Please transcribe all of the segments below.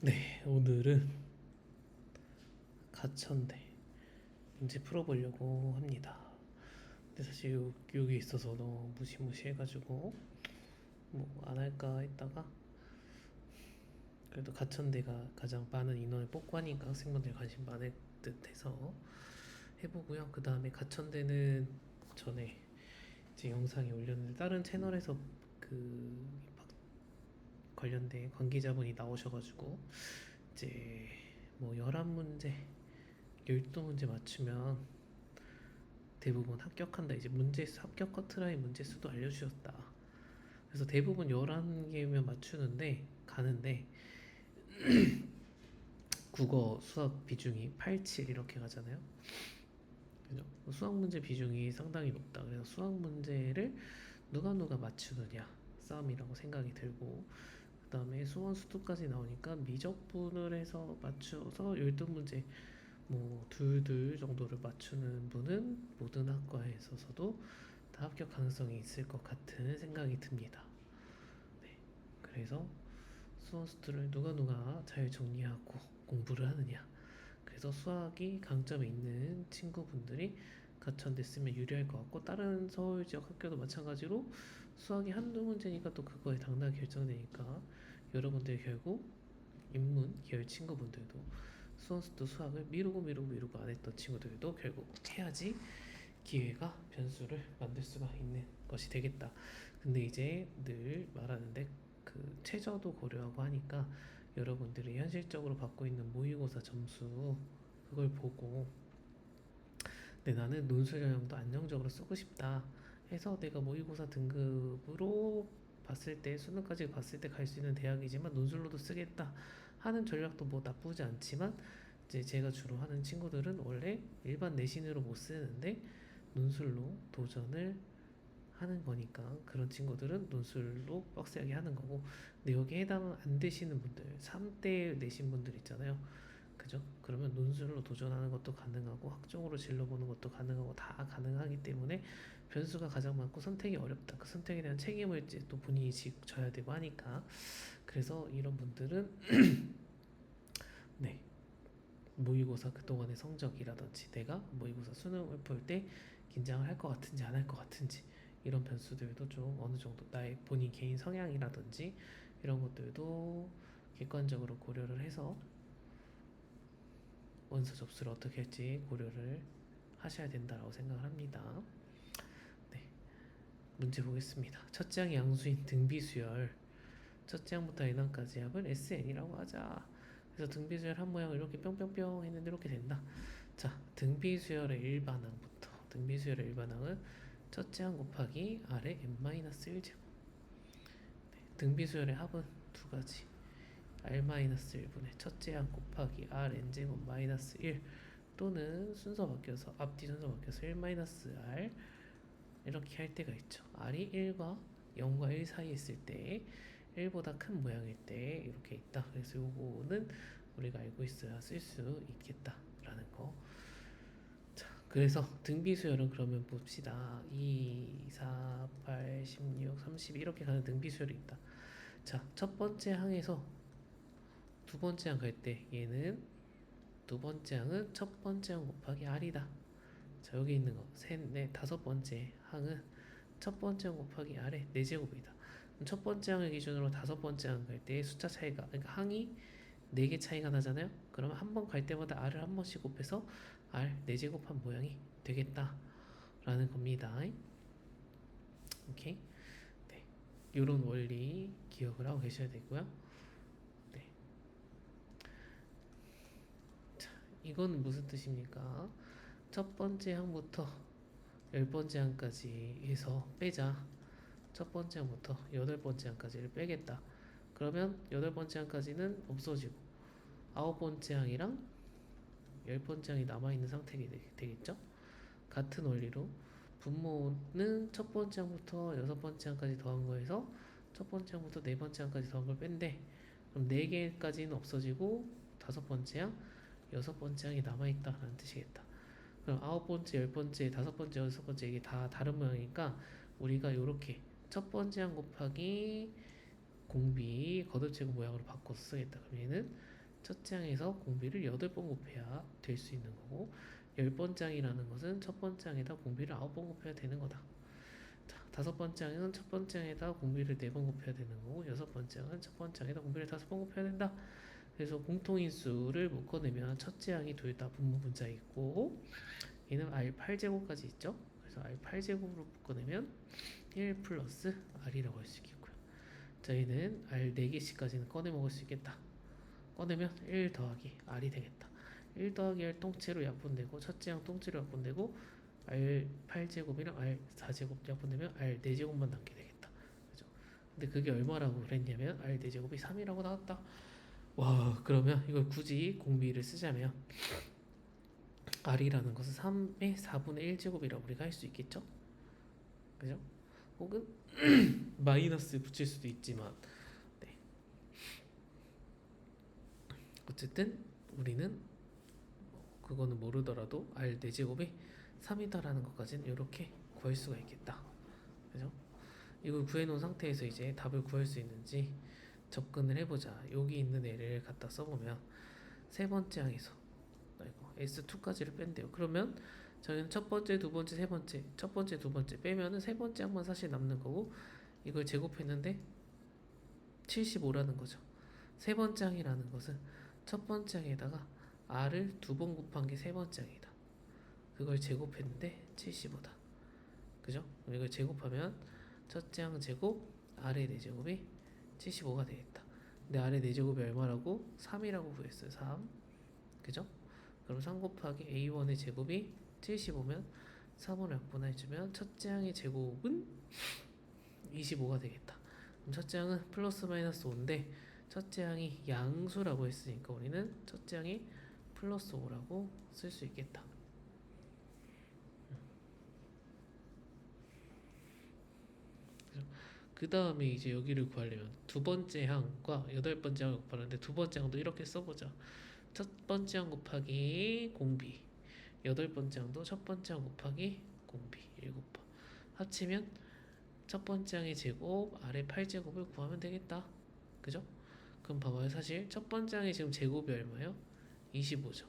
네, 오늘은 가천대 문제 풀어보려고 합니다. 근데 사실 여기 있어서 너무 무시무시해가지고 뭐 안 할까 했다가 그래도 가천대가 가장 많은 인원을 뽑고 하니까 학생분들이 관심 많을 듯 해서 해보고요. 그 다음에 가천대는 전에 이제 영상에 올렸는데 다른 채널에서 그 관련된 관계자분이 나오셔가지고 이제 뭐 11문제 12문제 맞추면 대부분 합격한다. 이제 문제수 합격 커트라인 문제수도 알려주셨다. 그래서 대부분 11개면 맞추는데 가는데 국어 수학 비중이 8, 7 이렇게 가잖아요. 그죠? 수학 문제 비중이 상당히 높다. 그래서 수학 문제를 누가 맞추느냐 싸움이라고 생각이 들고 그 다음에 수원 수도까지 나오니까 미적분을 해서 맞춰서 12문제 뭐 둘 정도를 맞추는 분은 모든 학과에 있어서도 다 합격 가능성이 있을 것 같은 생각이 듭니다. 네, 그래서 수원수투를 누가 잘 정리하고 공부를 하느냐. 그래서 수학이 강점이 있는 친구분들이 가천됐으면 유리할 것 같고 다른 서울 지역 학교도 마찬가지로 수학이 한두 문제니까 또 그거에 당락이 결정되니까 여러분들 결국 인문 계열 친구분들도 수원수도 수학을 미루고 안 했던 친구들도 결국 해야지 기회가 변수를 만들 수가 있는 것이 되겠다. 근데 이제 늘 말하는데 그 최저도 고려하고 하니까 여러분들이 현실적으로 받고 있는 모의고사 점수 그걸 보고 근데 나는 논술 전형도 안정적으로 쓰고 싶다 해서 내가 모의고사 등급으로 봤을 때 수능까지 봤을 때 갈 수 있는 대학이지만 논술로도 쓰겠다 하는 전략도 뭐 나쁘지 않지만 이제 제가 주로 하는 친구들은 원래 일반 내신으로 못 쓰는데 논술로 도전을 하는 거니까 그런 친구들은 논술로 빡세게 하는 거고 근데 여기에 해당 안 되시는 분들 3대 내신 분들 있잖아요. 그죠? 그러면 논술로 도전하는 것도 가능하고 학종으로 질러보는 것도 가능하고 다 가능하기 때문에 변수가 가장 많고 선택이 어렵다. 그 선택에 대한 책임을 이제 또 본인이 져야 되고 하니까 그래서 이런 분들은 네 모의고사 그동안의 성적이라든지 내가 모의고사 수능을 볼 때 긴장을 할 것 같은지 안 할 것 같은지 이런 변수들도 좀 어느 정도 나의 본인 개인 성향이라든지 이런 것들도 객관적으로 고려를 해서 원서 접수를 어떻게 할지 고려를 하셔야 된다고 생각을 합니다. 네, 문제 보겠습니다. 첫째 항이 양수인 등비수열 첫째 항부터 n항까지 합을 SN이라고 하자. 그래서 등비수열 한 모양을 이렇게 뿅뿅뿅 했는데 이렇게 된다. 자, 등비수열의 일반항부터 등비수열의 일반항은 첫째 항 곱하기 아래 n-1제곱 등비수열의 합은 두 가지 r-1분의 첫째 항 곱하기 rn제곱 마이너스 1 또는 순서 바뀌어서 앞뒤 순서 바뀌어서 1-r 이렇게 할 때가 있죠. r이 1과 0과 1 사이에 있을 때 1보다 큰 모양일 때 이렇게 있다. 그래서 요거는 우리가 알고 있어야 쓸 수 있겠다라는 거. 자, 그래서 등비수열은 그러면 봅시다. 2, 4, 8, 16, 30 이렇게 가는 등비수열이 있다. 자, 첫 번째 항에서 두 번째 항 갈 때 얘는 두 번째 항은 첫 번째 항 곱하기 r이다. 자, 여기 있는 거 셋, 넷, 다섯 번째 항은 첫 번째 항 곱하기 r의 4제곱이다. 첫 번째 항을 기준으로 다섯 번째 항 갈 때 숫자 차이가 그러니까 항이 4개 차이가 나잖아요. 그러면 한 번 갈 때마다 r을 한 번씩 곱해서 r 4제곱한 모양이 되겠다 라는 겁니다. 오케이. 네. 요런 원리 기억을 하고 계셔야 되고요. 네. 자, 이건 무슨 뜻입니까? 첫 번째 항부터 10번째 항까지 해서 빼자. 첫 번째 항부터 8번째 항까지를 빼겠다. 그러면 8번째 항까지는 없어지고 9번째 항이랑 10번째 항이 남아있는 상태가 되겠죠? 같은 원리로 분모는 첫 번째 항부터 6번째 항까지 더한 거에서 첫 번째 항부터 4번째 항까지 더한 걸 뺀대. 그럼 4개까지는 없어지고 다섯 번째 항, 여섯 번째 항이 남아있다라는 뜻이겠다. 그럼 아홉 번째, 열 번째, 다섯 번째, 여섯 번째 이게 다 다른 모양이니까 우리가 요렇게 첫 번째 항 곱하기 공비 거듭제곱 모양으로 바꿔서 쓰겠다. 그럼 얘는 첫째 항에서 공비를 8번 곱해야 될 수 있는 거고 10번째 항이라는 것은 첫 번째 항에다 공비를 9번 곱해야 되는 거다. 자, 다섯 번째 항은 첫 번째 항에다 공비를 4번 곱해야 되는 거고 여섯 번째 항은 첫 번째 항에다 공비를 5번 곱해야 된다. 그래서 공통인수를 묶어내면 첫째 항이 둘 다 분모분자 있고 얘는 R8제곱까지 있죠. 그래서 R8제곱으로 묶어내면 1 플러스 R이라고 할 수 있겠고요. 저희는 R 4개씩까지는 꺼내 먹을 수 있겠다. 꺼내면 1 더하기 R이 되겠다. 1 더하기 R 통째로 약분되고 첫째 항 통째로 약분되고 R8제곱이랑 R4제곱 약분되면 R4제곱만 남게 되겠다. 그죠? 근데 그게 얼마라고 그랬냐면 R4제곱이 3이라고 나왔다. 와, 그러면 이걸 굳이 공비를 쓰자면 R이라는 것은 3의 4분의 1제곱이라고 우리가 할 수 있겠죠? 그죠? 혹은 마이너스 붙일 수도 있지만 네. 어쨌든 우리는 그거는 모르더라도 R 4제곱이 3이다라는 것까지는 이렇게 구할 수가 있겠다. 그죠? 이걸 구해놓은 상태에서 이제 답을 구할 수 있는지 접근을 해보자. 여기 있는 애를 갖다 써보면 세 번째 항에서 S2까지를 뺀대요. 그러면 저희는 첫 번째, 두 번째, 세 번째, 첫 번째, 두 번째 빼면은 세 번째 항만 사실 남는 거고 이걸 제곱했는데 75라는 거죠. 세 번째 항이라는 것은 첫 번째 항에다가 R을 2번 곱한 게 세 번째 항이다. 그걸 제곱했는데 75다. 그죠? 이걸 제곱하면 첫째 항 제곱 R의 4제곱이 75가 되겠다. 근데 R의 4제곱이 얼마라고? 3이라고 구했어요. 3. 그죠? 그럼 3 곱하기 A1의 제곱이 75면 3으로 약분해주면 첫째 항의 제곱은 25가 되겠다. 그럼 첫째 항은 플러스 마이너스 5인데 첫째 항이 양수라고 했으니까 우리는 첫째 항이 플러스 5라고 쓸 수 있겠다. 그 다음에 이제 여기를 구하려면 두 번째 항과 여덟 번째 항을 곱하는데 두 번째 항도 이렇게 써보자. 첫 번째 항 곱하기 공비 여덟 번째 항도 첫 번째 항 곱하기 공비 1곱하 합치면 첫 번째 항의 제곱 아래 8제곱을 구하면 되겠다. 그죠? 그럼 봐봐요. 사실 첫 번째 항의 지금 제곱이 얼마예요? 25죠.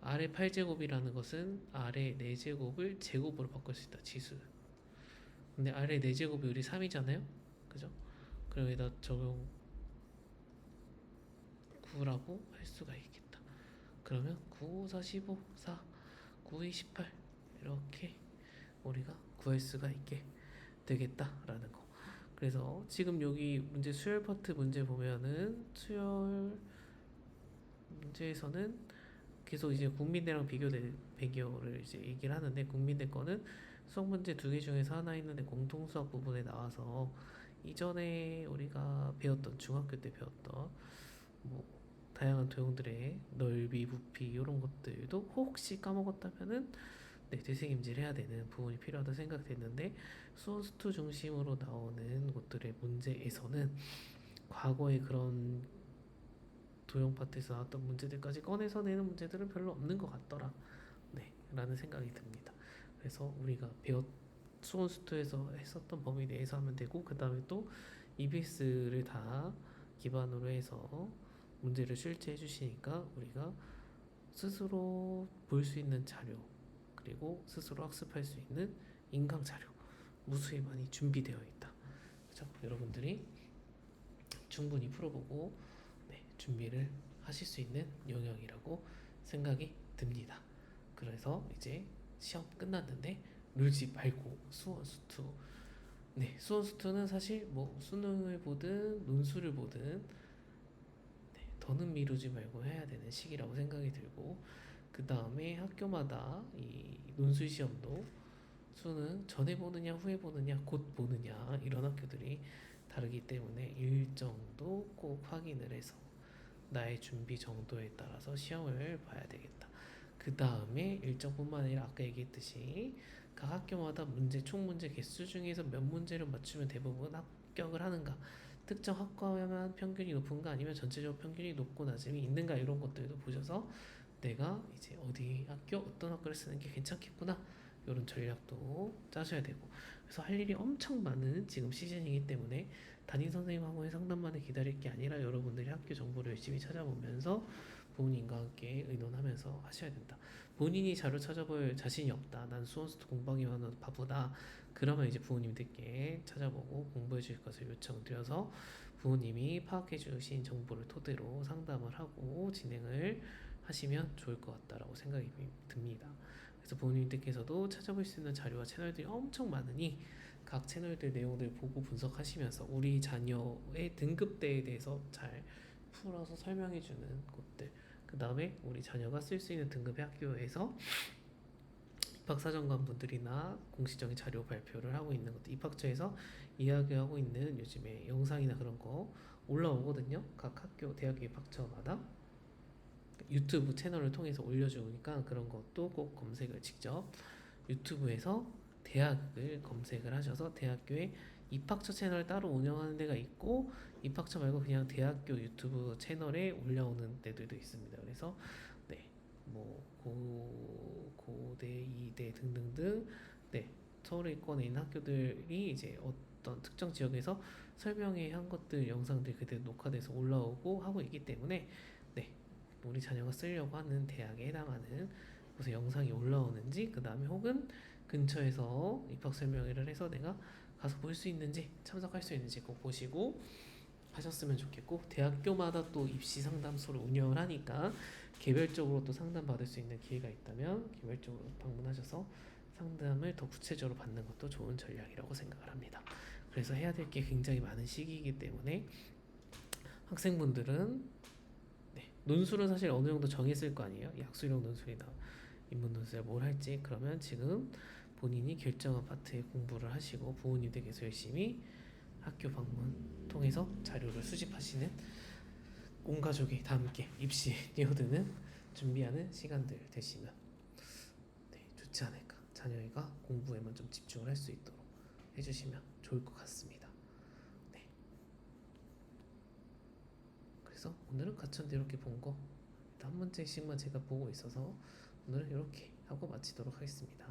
아래 8제곱이라는 것은 아래 4제곱을 제곱으로 바꿀 수 있다. 지수. 근데 아래 4제곱이 우리 3이잖아요. 그죠? 그럼 여기다 적용 9라고 할 수가 있겠다. 그러면 9, 4, 15, 4, 9, 2, 18 이렇게 우리가 구할 수가 있게 되겠다라는 거. 그래서 지금 여기 문제 수열 파트 문제 보면은 수열 문제에서는 계속 이제 국민대랑 비교를 이제 얘기를 하는데 국민대 거는 수학 문제 2개 중에서 하나 있는데 공통 수학 부분에 나와서 이전에 우리가 배웠던 중학교 때 배웠던 뭐 다양한 도형들의 넓이, 부피 이런 것들도 혹시 까먹었다면은 네, 되새김질 해야 되는 부분이 필요하다 생각됐는데 수원수투 중심으로 나오는 것들의 문제에서는 과거의 그런 도형 파트에서 나왔던 문제들까지 꺼내서 내는 문제들은 별로 없는 것 같더라. 네, 라는 생각이 듭니다. 그래서 우리가 수원수투에서 했었던 범위 내에서 하면 되고 그 다음에 또 EBS를 다 기반으로 해서 문제를 출제해 주시니까 우리가 스스로 볼 수 있는 자료 그리고 스스로 학습할 수 있는 인강 자료 무수히 많이 준비되어 있다. 그렇죠? 여러분들이 충분히 풀어보고 네, 준비를 하실 수 있는 영역이라고 생각이 듭니다. 그래서 이제 시험 끝났는데 놀지 말고 수원수투 네, 수원수투는 사실 뭐 수능을 보든 논술을 보든 더는 미루지 말고 해야 되는 시기라고 생각이 들고 그 다음에 학교마다 이 논술 시험도 수능 전에 보느냐 후에 보느냐 곧 보느냐 이런 학교들이 다르기 때문에 일정도 꼭 확인을 해서 나의 준비 정도에 따라서 시험을 봐야 되겠다. 그 다음에 일정뿐만 아니라 아까 얘기했듯이 각 학교마다 총 문제 개수 중에서 몇 문제를 맞추면 대부분 합격을 하는가 특정 학과만 평균이 높은가 아니면 전체적으로 평균이 높고 낮음이 있는가 이런 것들도 보셔서 내가 이제 어디 학교 어떤 학교를 쓰는 게 괜찮겠구나 이런 전략도 짜셔야 되고 그래서 할 일이 엄청 많은 지금 시즌이기 때문에 담임 선생님 학원의 상담만을 기다릴 게 아니라 여러분들이 학교 정보를 열심히 찾아보면서 부모님과 함께 의논하면서 하셔야 된다. 본인이 자료 찾아볼 자신이 없다. 난 수원수도 공부하기만 해도 바쁘다. 그러면 이제 부모님들께 찾아보고 공부해 주실 것을 요청드려서 부모님이 파악해 주신 정보를 토대로 상담을 하고 진행을 하시면 좋을 것 같다라고 생각이 듭니다. 그래서 부모님들께서도 찾아볼 수 있는 자료와 채널들이 엄청 많으니 각 채널들 내용들 보고 분석하시면서 우리 자녀의 등급대에 대해서 잘 풀어서 설명해주는 곳들, 그 다음에 우리 자녀가 쓸 수 있는 등급의 학교에서 입학사정관분들이나 공식적인 자료 발표를 하고 있는 것도, 입학처에서 이야기하고 있는 요즘에 영상이나 그런 거 올라오거든요. 각 학교 대학교 입학처마다 유튜브 채널을 통해서 올려주니까 그런 것도 꼭 검색을 직접 유튜브에서 대학을 검색을 하셔서 대학교에 입학처 채널을 따로 운영하는 데가 있고 입학처 말고 그냥 대학교 유튜브 채널에 올라오는 데들도 있습니다. 그래서 네, 뭐 고대, 이대 등등등, 네, 서울에권에 있는 학교들이 이제 어떤 특정 지역에서 설명회 한 것들 영상들 그대로 녹화돼서 올라오고 하고 있기 때문에 네, 우리 자녀가 쓰려고 하는 대학에 해당하는 곳에 영상이 올라오는지, 그 다음에 혹은 근처에서 입학 설명회를 해서 내가 가서 볼 수 있는지 참석할 수 있는지 꼭 보시고 하셨으면 좋겠고, 대학교마다 또 입시 상담소를 운영을 하니까 개별적으로 또 상담 받을 수 있는 기회가 있다면 개별적으로 방문하셔서 상담을 더 구체적으로 받는 것도 좋은 전략이라고 생각을 합니다. 그래서 해야 될 게 굉장히 많은 시기이기 때문에 학생분들은 네, 논술은 사실 어느 정도 정했을 거 아니에요. 약수령 논술이나 인문 논술 뭘 할지. 그러면 지금 본인이 결정한 파트에 공부를 하시고 부모님들께서 열심히 학교 방문 통해서 자료를 수집하시는, 온 가족이 다 함께 입시에 뛰어드는 준비하는 시간들 되시면 네, 좋지 않을까. 자녀가 공부에만 좀 집중을 할 수 있도록 해주시면 좋을 것 같습니다. 네. 그래서 오늘은 가천대 이렇게 본 거 한 문제씩만 제가 보고 있어서 오늘은 이렇게 하고 마치도록 하겠습니다.